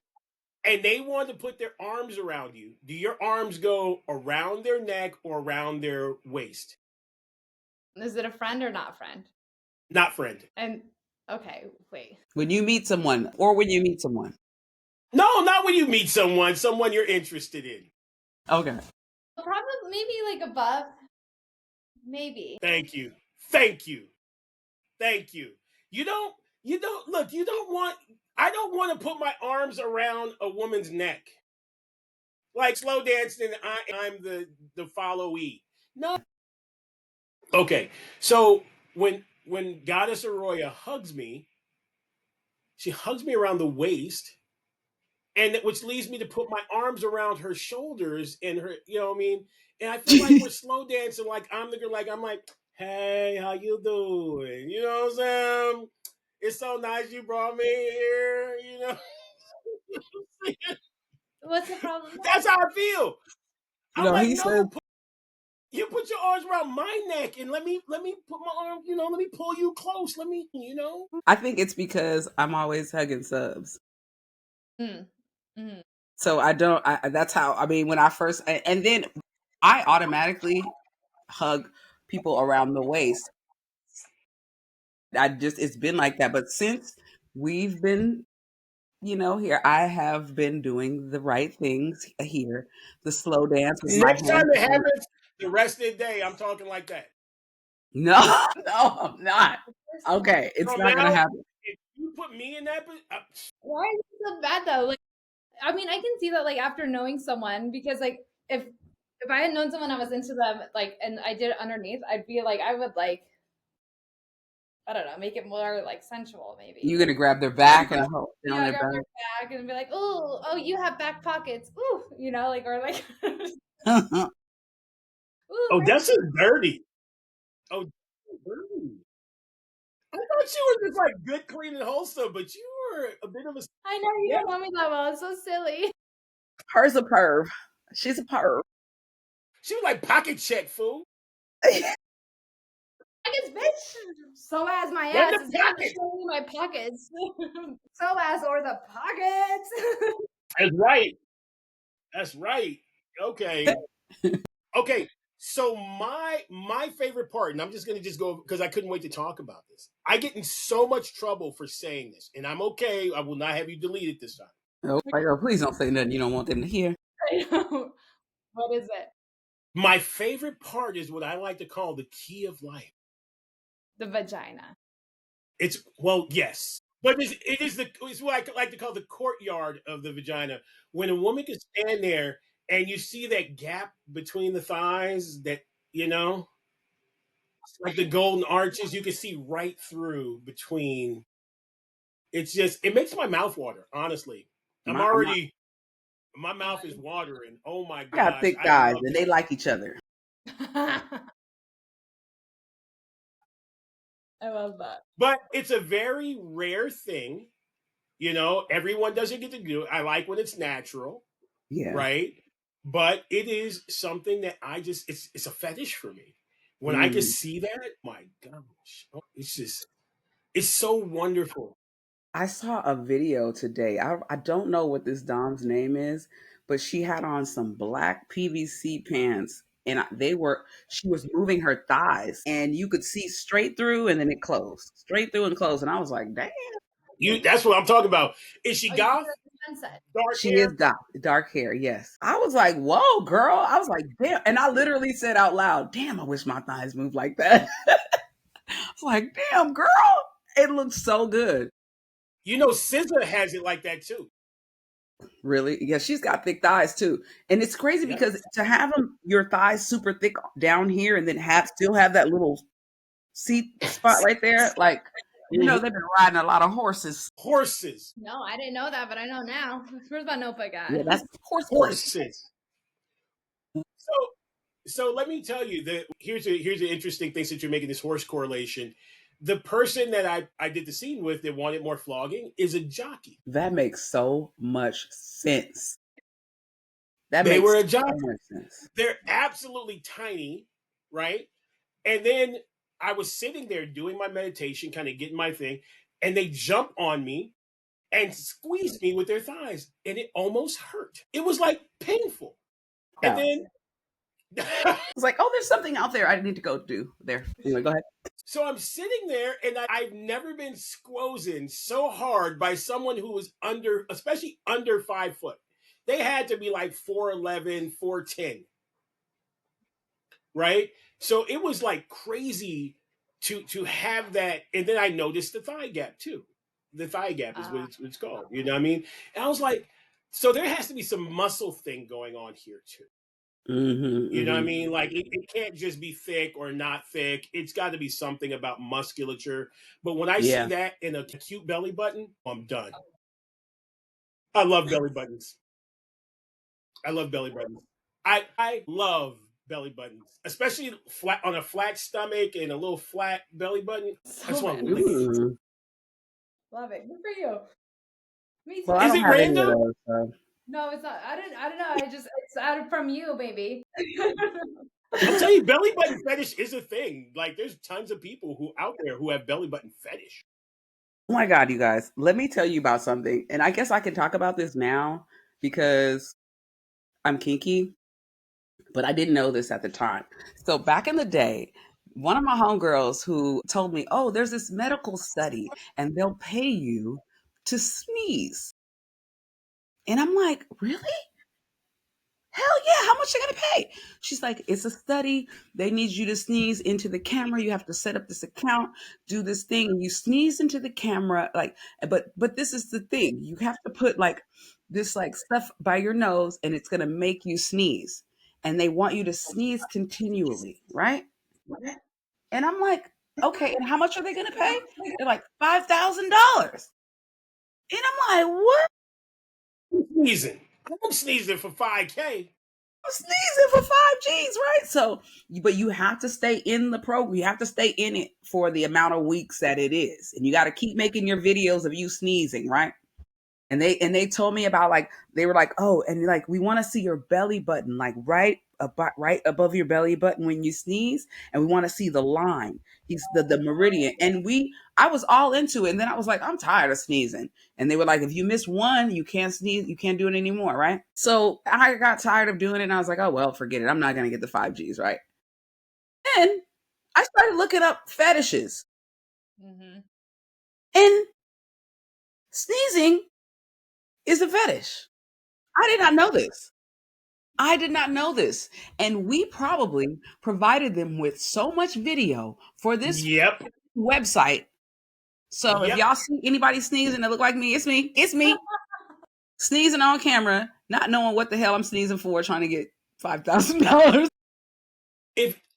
And they want to put their arms around you. Do your arms go around their neck or around their waist? Is it a friend or not friend? Not friend. And okay, wait. When you meet someone, or when you meet someone. No, not when you meet someone you're interested in. Okay. Probably maybe like above. Maybe. Thank you. You don't look, I don't want to put my arms around a woman's neck. Like slow dancing, I'm the followee. No. Okay. So when Goddess Aroya hugs me, she hugs me around the waist, and which leads me to put my arms around her shoulders and her, you know what I mean? And I feel like we're slow dancing, like I'm like, hey, how you doing? You know what I'm saying? It's so nice you brought me here, you know. What's the problem? That's how I feel. I'm No, like, he no, said, you put your arms around my neck and let me put my arm, you know, let me pull you close. Let me, you know. I think it's because I'm always hugging subs. Mm-hmm. So that's how, I mean, when I first, and then I automatically hug people around the waist. It's been like that. But since we've been, here, I have been doing the right things here. The slow dance with my Next time hands. it happens, the rest of the day, I'm talking like that. No, no, I'm not. Okay, it's From not going to now, happen. if you put me in that, Why is it so bad though? Like, I mean, I can see that like after knowing someone, because like if I had known someone I was into them, like, and I did it underneath, I'd be like, I would like, I don't know, make it more like sensual, maybe. You're going to grab their back and hold down their grab back. their back and be like, oh, you have back pockets, ooh, you know, like, or like, ooh, Odessa's dirty. Oh, dirty. I thought she was just like good, clean, and wholesome, but you were a bit of a. I know you don't know me that well. It's so silly. Her's a perv. She's a perv. She was like pocket check, fool. Pockets, bitch. So as my When ass the is gonna pockets. show you my pockets. So as or the pockets. That's right. That's right. Okay. Okay. So my favorite part, and I'm just gonna go because I couldn't wait to talk about this. I get in so much trouble for saying this, and I'm okay. I will not have you delete it this time. Oh, please don't say nothing you don't want them to hear. What is it? My favorite part is what I like to call the key of life. The vagina. It's yes, but it's what I like to call the courtyard of the vagina. When a woman can stand there and you see that gap between the thighs, that you know, like the golden arches, you can see right through between. It makes my mouth water. Honestly, My, my mouth is watering. Oh my I got gosh, thick I thighs love and it. they like each other. I love that. But it's a very rare thing. You know, everyone doesn't get to do it. I like when it's natural. Yeah. Right? But it is something that it's a fetish for me. When I can see that, my gosh, it's so wonderful. I saw a video today. I don't know what this Dom's name is, but she had on some black PVC pants and she was moving her thighs and you could see straight through and then it closed. Straight through and closed. And I was like, damn. That's what I'm talking about. Is she goth? Dark She hair? is dark hair, yes. I was like, whoa, girl. I was like, damn. And I literally said out loud, damn, I wish my thighs moved like that. I was like, damn, girl. It looks so good. You know, SZA has it like that too. Really? Yeah, she's got thick thighs too. And it's crazy Yep. because to have your thighs super thick down here and then still have that little seat spot right there, like, they've been riding a lot of horses. Horses. No, I didn't know that, but I know now. Where's my notebook at? Yeah, that's horses. So let me tell you that here's an interesting thing since you're making this horse correlation. The person that I did the scene with that wanted more flogging is a jockey. That makes so much sense. They were a jockey. They're absolutely tiny, right? And then I was sitting there doing my meditation, kind of getting my thing, and they jump on me and squeeze me with their thighs, and it almost hurt. It was like painful. And then It's like, oh, there's something out there I need to go do there. Anyway, go ahead. so I'm sitting there, and I've never been squozen so hard by someone who was under, especially under 5 foot. They had to be like 4'11, 4'10, right? So it was like crazy to have that. And then I noticed the thigh gap too. The thigh gap is what it's called. You know what I mean? And I was like, so there has to be some muscle thing going on here too. You know what I mean? Like it can't just be thick or not thick. It's got to be something about musculature. But when I see that in a cute belly button, I'm done. I love belly buttons. I love belly buttons. I love belly buttons, especially flat on a flat stomach and a little flat belly button. So I just want to random. lick it. Love it. Good for you. Me too. Well, I Is don't it have any of random? those. So. No, it's not. I don't know. It's out from you, baby. I'm telling you, belly button fetish is a thing. Like, there's tons of people who out there who have belly button fetish. Oh my God, you guys, let me tell you about something. And I guess I can talk about this now because I'm kinky, but I didn't know this at the time. So back in the day, one of my homegirls who told me, oh, there's this medical study and they'll pay you to sneeze. And I'm like, really? Hell yeah, how much they gonna pay? She's like, it's a study. They need you to sneeze into the camera. You have to set up this account, do this thing, and you sneeze into the camera. Like, but this is the thing. You have to put like this like stuff by your nose, and it's gonna make you sneeze. And they want you to sneeze continually, right? And I'm like, okay, and how much are they gonna pay? They're like $5,000. And I'm like, what? Sneezing. I'm sneezing for 5K. Sneezing for 5Gs, right? So, but you have to stay in the program. You have to stay in it for the amount of weeks that it is. And you got to keep making your videos of you sneezing, right? And they told me about like, they were like, oh, and like, we want to see your belly button, like right above your belly button when you sneeze. And we want to see the line. He's the meridian. And I was all into it. And then I was like, I'm tired of sneezing. And they were like, if you miss one, you can't sneeze, you can't do it anymore, right? So I got tired of doing it and I was like, oh well, forget it. I'm not gonna get the 5Gs, right? Then I started looking up fetishes. And sneezing is a fetish. I did not know this. I did not know this. And we probably provided them with so much video for this website. So if y'all see anybody sneezing that look like me, it's me. It's me. Sneezing on camera, not knowing what the hell I'm sneezing for, trying to get $5,000.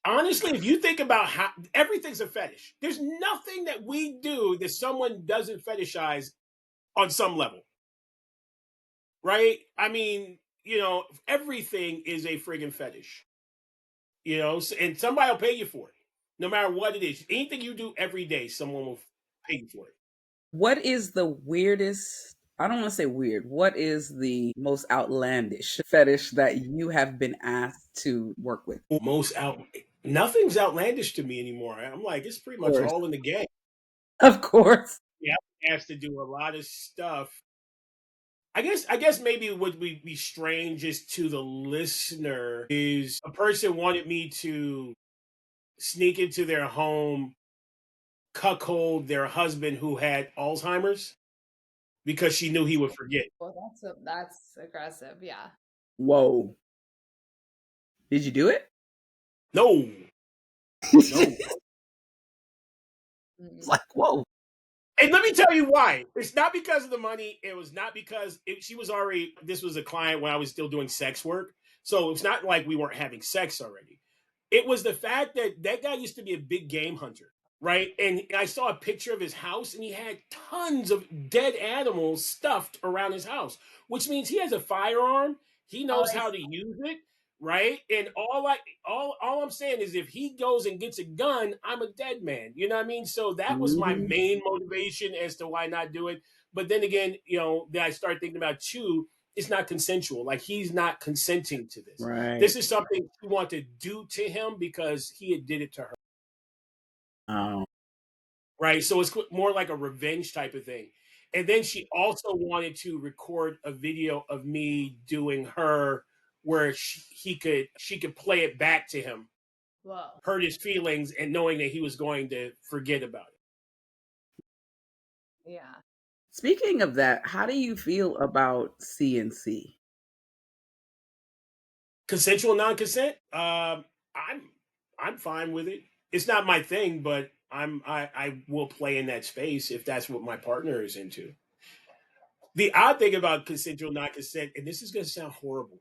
Honestly, if you think about how everything's a fetish, there's nothing that we do that someone doesn't fetishize on some level. Right? I mean, everything is a friggin' fetish. And somebody will pay you for it, no matter what it is. Anything you do every day, someone will pay you for it. What is the weirdest? I don't want to say weird. What is the most outlandish fetish that you have been asked to work with? Nothing's outlandish to me anymore. I'm like, it's pretty much all in the game. Of course. Yeah, I'm asked to do a lot of stuff. I guess maybe what would be strangest to the listener is a person wanted me to sneak into their home, cuckold their husband who had Alzheimer's because she knew he would forget. Well, that's aggressive, yeah. Whoa. Did you do it? No. It's like, whoa. And let me tell you why. It's not because of the money. It was not because this was a client when I was still doing sex work. So it's not like we weren't having sex already. It was the fact that guy used to be a big game hunter, right? And I saw a picture of his house and he had tons of dead animals stuffed around his house, which means he has a firearm. He knows how to use it. Right. And all I'm saying is if he goes and gets a gun, I'm a dead man. You know what I mean? So that was my main motivation as to why not do it. But then again, then I started thinking about too, it's not consensual. Like he's not consenting to this. Right. This is something she wanted to do to him because he had did it to her. Oh. Right. So it's more like a revenge type of thing. And then she also wanted to record a video of me doing her where she could play it back to him, Whoa. hurt his feelings, and knowing that he was going to forget about it. Yeah. Speaking of that, how do you feel about CNC? Consensual non-consent. I'm fine with it. It's not my thing, but I will play in that space if that's what my partner is into. The odd thing about consensual non-consent, and this is going to sound horrible.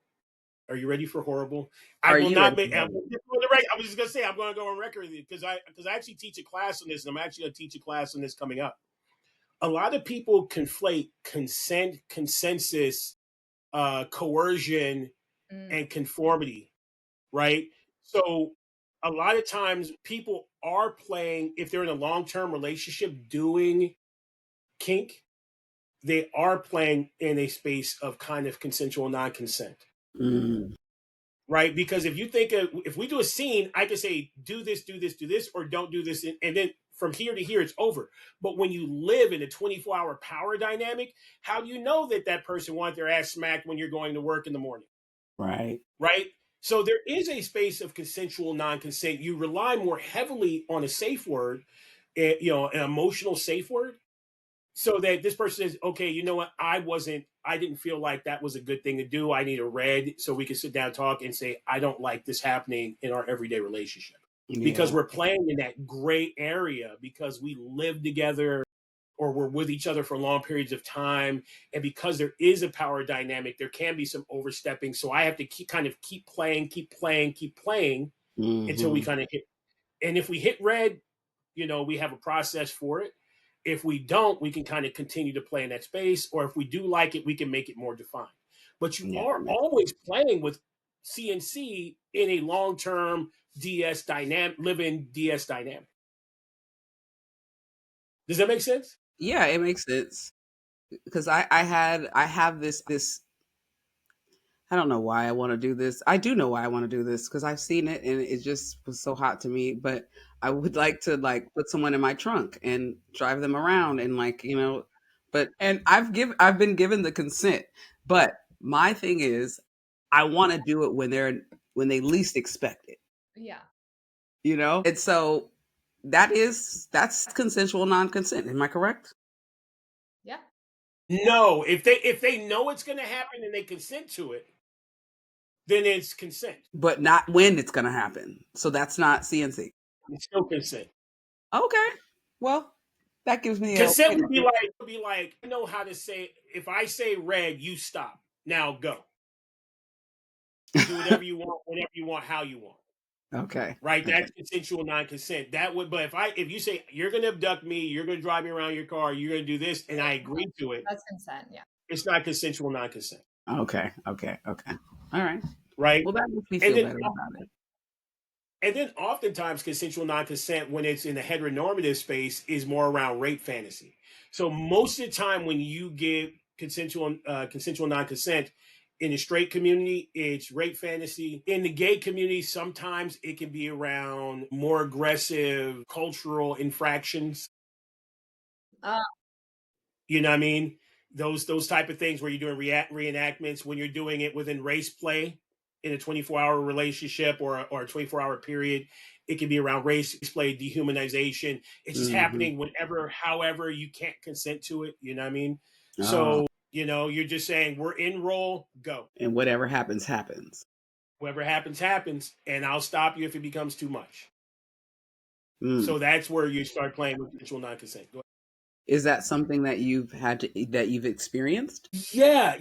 Are you ready for horrible? I Are will you not ready make. for I that? was just going to say I'm going to go on record with you because I actually teach a class on this, and I'm actually going to teach a class on this coming up. A lot of people conflate consent, consensus, coercion, and conformity, right? So a lot of times people are playing, if they're in a long-term relationship doing kink, they are playing in a space of kind of consensual non-consent. Mm. Right? Because if you think if we do a scene, I can say, do this, do this, do this, or don't do this. And then from here to here, it's over. But when you live in a 24-hour power dynamic, how do you know that that person wants their ass smacked when you're going to work in the morning? Right. Right? So there is a space of consensual non-consent. You rely more heavily on a safe word, an emotional safe word, so that this person says, okay, you know what? I didn't feel like that was a good thing to do. I need a red so we can sit down, talk, and say, I don't like this happening in our everyday relationship. Because Yeah. we're playing in that gray area because we live together or we're with each other for long periods of time. And because there is a power dynamic, there can be some overstepping. So I have to keep playing, until we Mm-hmm. kind of hit. And if we hit red, we have a process for it. If we don't, we can kind of continue to play in that space. Or if we do like it, we can make it more defined. But you Yeah. are always playing with CNC in a long-term DS dynamic, living DS dynamic. Does that make sense? Yeah, it makes sense. Because I have this I don't know why I want to do this. I do know why I want to do this because I've seen it and it just was so hot to me. But I would like to put someone in my trunk and drive them around and but and I've been given the consent. But my thing is I want to do it when they least expect it. Yeah. And so that's consensual non-consent. Am I correct? Yeah. No. If they know it's going to happen and they consent to it, then it's consent. But not when it's going to happen. So that's not CNC. It's still consent. Okay. Well, that gives me a Consent would be like, I know how to say, if I say red, you stop. Now go. Do whatever you want, whenever you want, how you want. Okay. Right? Okay. That's consensual non-consent. That would, but if you say you're going to abduct me, you're going to drive me around your car, you're going to do this, and I agree to it, That's consent. Yeah. it's not consensual non-consent. Okay. Okay. Okay. All right. Right? Well, that makes me And feel then better about it. And then oftentimes consensual non-consent, when it's in the heteronormative space, is more around rape fantasy. So most of the time when you get consensual non-consent in the straight community, it's rape fantasy. In the gay community, sometimes it can be around more aggressive cultural infractions. Uh, You know what I mean? Those type of things where you're doing reenactments, when you're doing it within race play in a 24-hour relationship or a 24-hour period, it can be around race play, dehumanization. It's just Mm-hmm. happening whenever, however you can't consent to it. You know what I mean? Oh, So, you're just saying we're in role, go. and whatever happens, happens. Whatever happens, happens, and I'll stop you if it becomes too much. Mm. So that's where you start playing with consensual non-consent. Go ahead. Is that something that you've experienced? Yeah,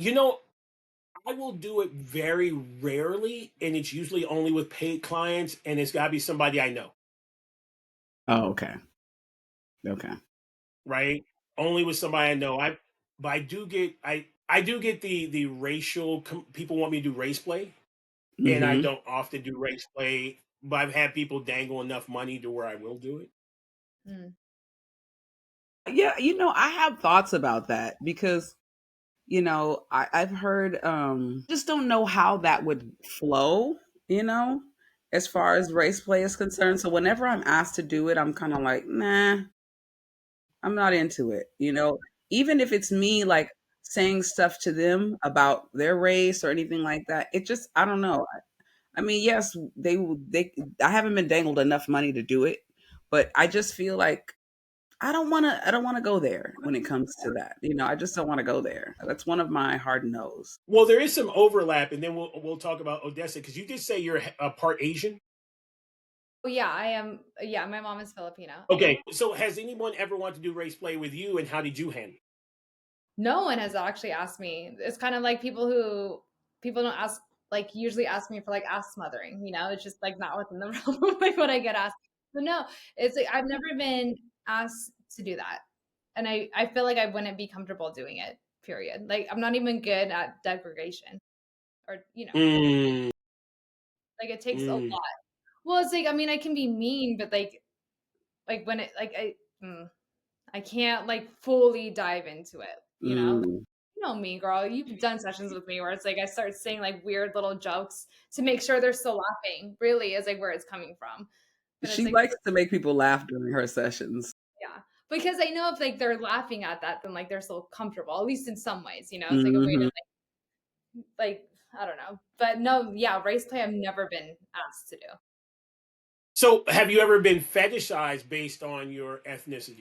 I will do it very rarely, and it's usually only with paid clients, and it's got to be somebody I know, Oh, okay. Okay. right? Only with somebody I know. But I do get the racial. People want me to do race play, and I Mm-hmm. don't often do race play. But I've had people dangle enough money to where I will do it. mm, Yeah, I have thoughts about that because I've heard just don't know how that would flow, you know? as far as race play is concerned. So whenever I'm asked to do it, I'm kind of like, nah, I'm not into it. Even if it's me like saying stuff to them about their race or anything like that, it just, I don't know. I mean, yes, I haven't been dangled enough money to do it, but I just feel like I don't want to go there when it comes to that. I just don't want to go there. That's one of my hard no's. Well, there is some overlap, and then we'll talk about Odessa because you did say you're a part Asian. Oh, yeah, I am. Yeah, my mom is Filipino. Okay, so has anyone ever wanted to do race play with you, and how did you handle it? No one has actually asked me. It's kind of like people don't ask, like usually ask me for like ass smothering, it's just like not within the realm of like what I get asked. But no, it's like I've never been asked to do that. And I feel like I wouldn't be comfortable doing it, period. Like I'm not even good at degradation or, Mm, like it takes a lot. mm, Well, it's like, I mean, I can be mean, but like when it, like I can't like fully dive into it, Mm. You know me, girl. You've done sessions with me where it's like I start saying like weird little jokes to make sure they're still laughing. Really, is like where it's coming from. But it's She like, likes to make people laugh during her sessions. yeah, because I know if like they're laughing at that, then like they're still comfortable, at least in some ways. It's like a way to Hmm. like I don't know, but no, yeah, race play I've never been asked to do. So, have you ever been fetishized based on your ethnicity?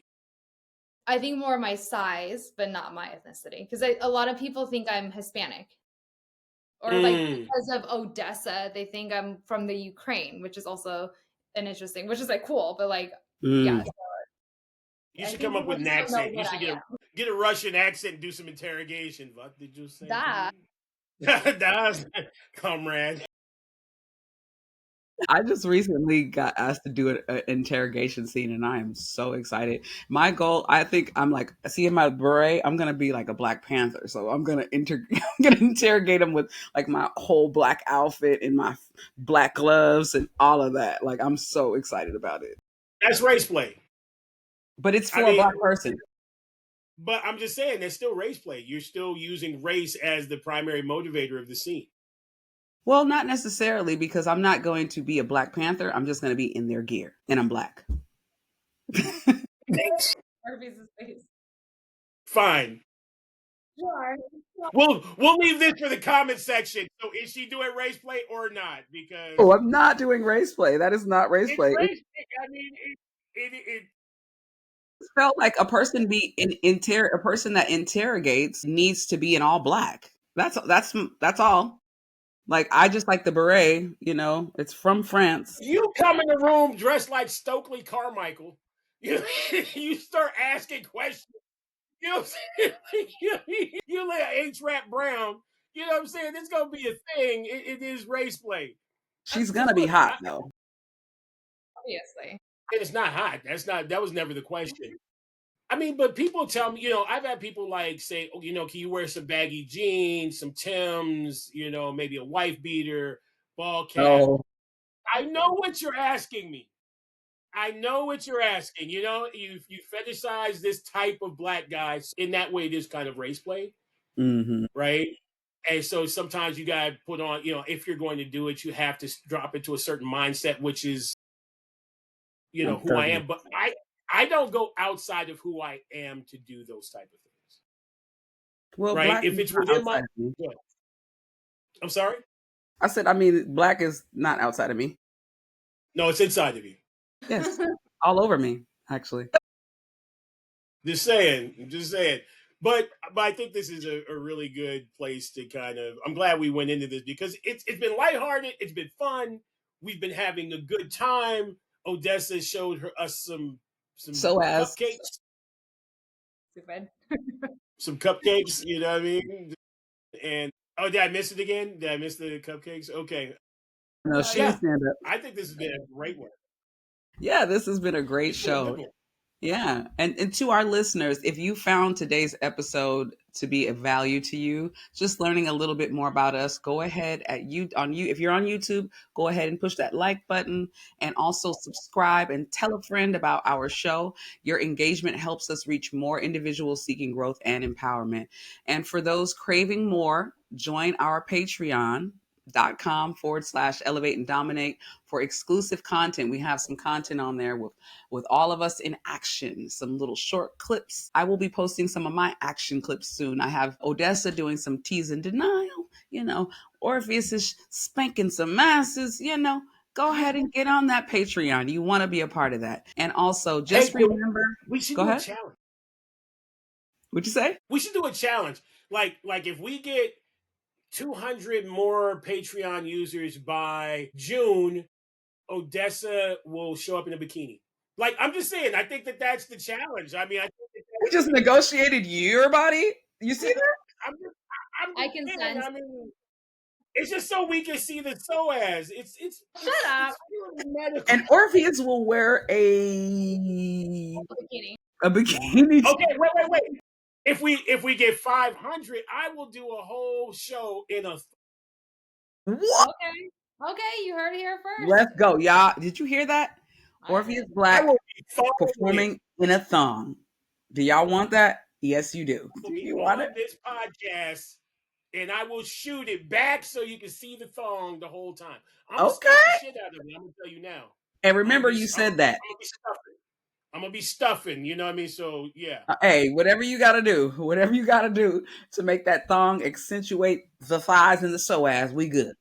I think more my size, but not my ethnicity, because a lot of people think I'm Hispanic. Or like Mm, because of Odessa, they think I'm from the Ukraine, which is also an interesting, which is like cool, but like yeah, Mm. so you I should think come up people with an just don't know accent. You what should I am. get a Russian accent and do some interrogation. What did you say to That me? That's comrade. I just recently got asked to do an interrogation scene, and I am so excited. My goal, I think, I'm like, see in my beret, I'm gonna be like a Black Panther, so I'm gonna I'm gonna interrogate him with like my whole black outfit and my black gloves and all of that. Like, I'm so excited about it. That's race play. But it's I for a mean, Black person. but I'm just saying, that's still race play. You're still using race as the primary motivator of the scene. Well, not necessarily because I'm not going to be a Black Panther. I'm just going to be in their gear, and I'm Black. Orpheus' face. Fine. Sure. We'll leave this for the comment section. So, is she doing race play or not? Oh, Because I'm not doing race play. That is not race it's play. race. I mean, it Felt like a person that interrogates needs to be in all black. That's all. Like I just like the beret, it's from France. you come in the room dressed like Stokely Carmichael. You you start asking questions. You know what I'm saying? You like H-Rap Brown. You know what I'm saying? It's gonna be a thing. It is race play. She's Because gonna be look, hot though. Obviously. it's not hot. That was never the question. I mean, but people tell me, I've had people like say, oh, can you wear some baggy jeans, some Timbs, maybe a wife beater, ball cap. Oh, I know what you're asking me. I know what you're asking. You fetishize this type of black guy. In that way, it is kind of race play, mm-hmm. right? And so sometimes you got to put on, if you're going to do it, you have to drop into a certain mindset, which is, who I Conservative. am. But I don't go outside of who I am to do those type of things, Well, right? black If is it's not within my, outside of me. what? I'm sorry. I said, I mean, black is not outside of me. No, it's inside of you. Yes, all over me, actually. Just saying. I'm just saying. But I think this is a really good place to kind of. I'm glad we went into this because it's been lighthearted. It's been fun. We've been having a good time. Odessa showed us some So as cupcakes, Stupid. some cupcakes. You know what I mean? And oh, did I miss it again? Did I miss the cupcakes? Okay. no, Oh she yeah. Yeah, didn't stand up. I think this has been a great one. Yeah, this has been a great It's been a show. good one. Yeah. And to our listeners, if you found today's episode to be of value to you, just learning a little bit more about us, go ahead if you're on YouTube, go ahead and push that like button and also subscribe and tell a friend about our show. Your engagement helps us reach more individuals seeking growth and empowerment. And for those craving more, join our Patreon. patreon.com/elevate and dominate for exclusive content. We have some content on there with all of us in action, some little short clips. I will be posting some of my action clips soon. I have Odessa doing some tease and denial, Orpheus is spanking some masses, Go ahead and get on that Patreon. You want to be a part of that. And also just remember, we should go do ahead. a challenge. What'd you say? We should do a challenge. Like if we get 200 more Patreon users by June, Odessa will show up in a bikini. Like, I'm just saying, I think that's the challenge. I mean, I think We just negotiated your body. You see that? I can sense. I mean, it's just so we can see the psoas. Shut up. And Orpheus will wear a bikini. Okay, wait. If we get 500, I will do a whole show in a. What? Okay, you heard it here first. Let's go, y'all. Did you hear that? Orpheus Black performing in a thong. Do y'all want that? Yes, you do. Do you want it? This podcast, and I will shoot it back so you can see the thong the whole time. I'm gonna stuff the shit out of it. I'm gonna tell you now. And remember, you said that. I'm gonna be stuffing. You know what I mean? So yeah. Hey, whatever you got to do to make that thong accentuate the thighs and the psoas, we good.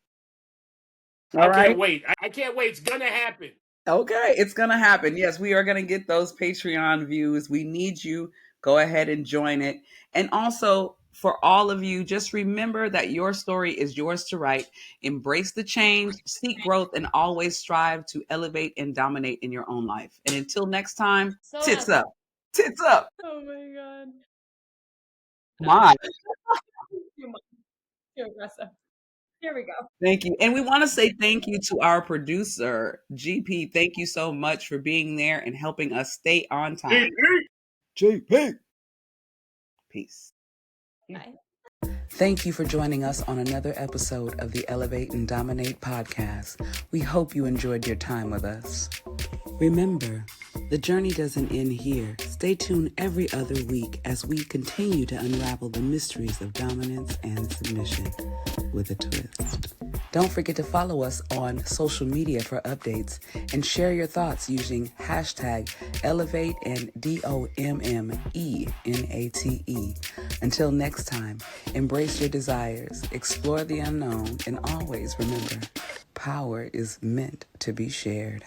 All right. Can't wait. I can't wait. It's gonna happen. Okay, it's gonna happen. Yes, we are gonna get those Patreon views. We need you. Go ahead and join it. And also, for all of you, just remember that your story is yours to write. Embrace the change, seek growth, and always strive to elevate and dominate in your own life. And until next time, tits up. Tits up. Oh my God. My. Too aggressive. Here we go. Thank you. And we want to say thank you to our producer, GP. Thank you so much for being there and helping us stay on time. JP. Peace. Bye. Thank you for joining us on another episode of the Elevate and Dommenate podcast. We hope you enjoyed your time with us. Remember, the journey doesn't end here. Stay tuned every other week as we continue to unravel the mysteries of dominance and submission with a twist. Don't forget to follow us on social media for updates and share your thoughts using hashtag Elevate and DOMMENATE. Until next time, embrace your desires, explore the unknown, and always remember, power is meant to be shared.